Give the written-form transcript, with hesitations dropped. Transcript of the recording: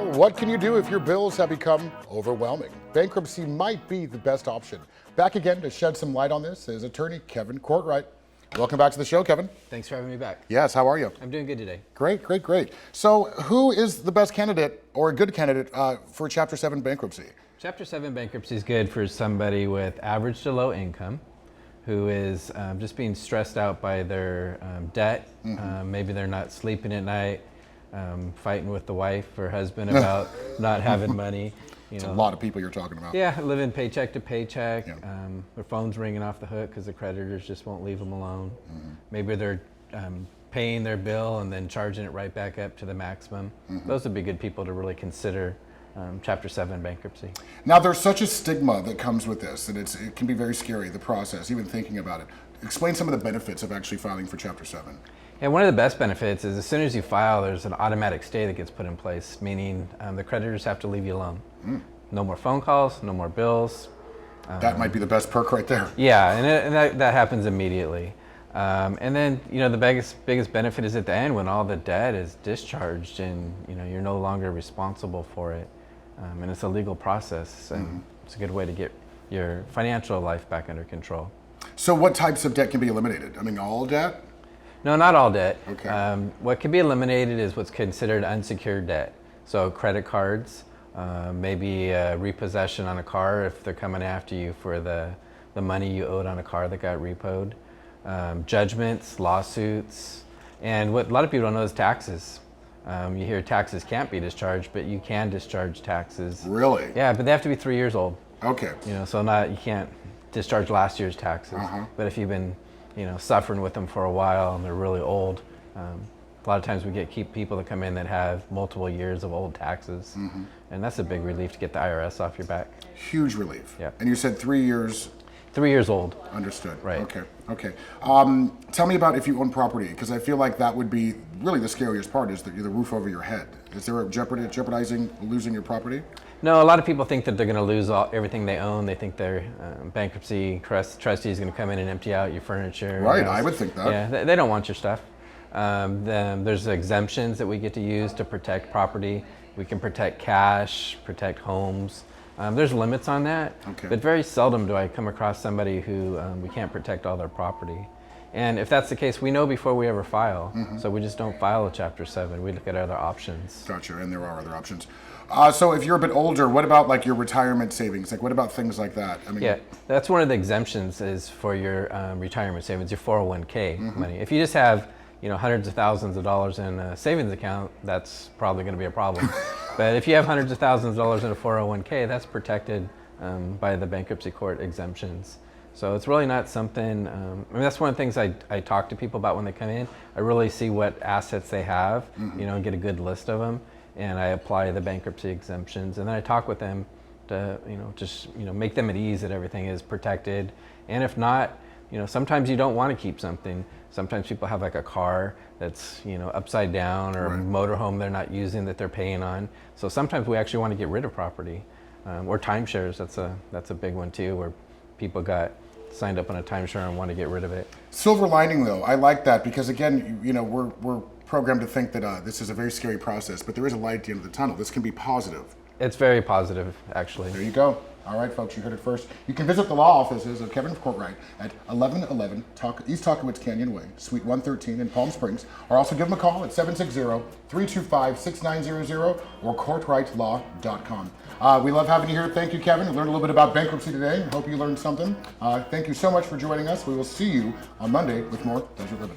Well, what can you do if your bills have become overwhelming? Bankruptcy might be the best option. Back again to shed some light on this is attorney Kevin Cortright. Welcome back to the show, Kevin. Thanks for having me back. Yes, how are you? I'm doing good today. Great, great, great. So who is the best candidate or a good candidate for Chapter 7 bankruptcy? Chapter 7 bankruptcy is good for somebody with average to low income who is just being stressed out by their debt. Maybe they're not sleeping at night, fighting with the wife or husband about not having money. It's a lot of people you're talking about. Yeah, living paycheck to paycheck. Yeah. Their phone's ringing off the hook because the creditors just won't leave them alone. Maybe they're paying their bill and then charging it right back up to the maximum. Those would be good people to really consider Chapter 7 bankruptcy. Now, there's such a stigma that comes with this, and it can be very scary, the process, even thinking about it. Explain some of the benefits of actually filing for Chapter 7. Yeah, one of the best benefits is as soon as you file, there's an automatic stay that gets put in place, meaning the creditors have to leave you alone. No more phone calls, no more bills. That might be the best perk right there. Yeah, and that happens immediately. And then, the biggest benefit is at the end when all the debt is discharged and, you're no longer responsible for it. And it's a legal process, and it's a good way to get your financial life back under control. So what types of debt can be eliminated? I mean, all debt? No, not all debt. Okay. What can be eliminated is what's considered unsecured debt. So credit cards, maybe repossession on a car if they're coming after you for the money you owed on a car that got repoed. Judgments, lawsuits, and what a lot of people don't know is taxes. You hear taxes can't be discharged, but you can discharge taxes. Really? Yeah, but they have to be 3 years old. Okay. So you can't discharge last year's taxes. But if you've been, suffering with them for a while and they're really old, a lot of times we get people that come in that have multiple years of old taxes, and that's a big relief to get the IRS off your back. Huge relief. Yeah. And you said 3 years. 3 years old. Understood. Right. Okay. Tell me about if you own property, because I feel like that would be really the scariest part, is the roof over your head. Is there a jeopardizing losing your property? No, a lot of people think that they're going to lose everything they own. They think their bankruptcy trustee is going to come in and empty out your furniture. Right, I would think that. Yeah, they don't want your stuff. There's exemptions that we get to use to protect property. We can protect cash, protect homes. There's limits on that, but very seldom do I come across somebody who we can't protect all their property. And if that's the case, we know before we ever file, so we just don't file a Chapter 7. We look at other options. Gotcha, and there are other options. So if you're a bit older, what about like your retirement savings? Like what about things like that? I mean, yeah, that's one of the exemptions is for your retirement savings, your 401k money. If you just have hundreds of thousands of dollars in a savings account, that's probably going to be a problem. But if you have hundreds of thousands of dollars in a 401k, that's protected by the bankruptcy court exemptions. So it's really not something, that's one of the things I talk to people about when they come in. I really see what assets they have, and get a good list of them, and I apply the bankruptcy exemptions, and then I talk with them to, just, make them at ease that everything is protected. And if not, sometimes you don't want to keep something. Sometimes people have like a car that's, upside down, or a motorhome they're not using that they're paying on. So sometimes we actually want to get rid of property, or timeshares. That's a big one too, where people got signed up on a timeshare and want to get rid of it. Silver lining though, I like that, because again, we're programmed to think that this is a very scary process, but there is a light at the end of the tunnel. This can be positive. It's very positive, actually. There you go. All right, folks, you heard it first. You can visit the law offices of Kevin Cortright at 1111 East Talkowitz Canyon Way, Suite 113 in Palm Springs, or also give them a call at 760-325-6900 or CortrightLaw.com. We love having you here. Thank you, Kevin. We learned a little bit about bankruptcy today. Hope you learned something. Thank you so much for joining us. We will see you on Monday with more Desert Ribbon.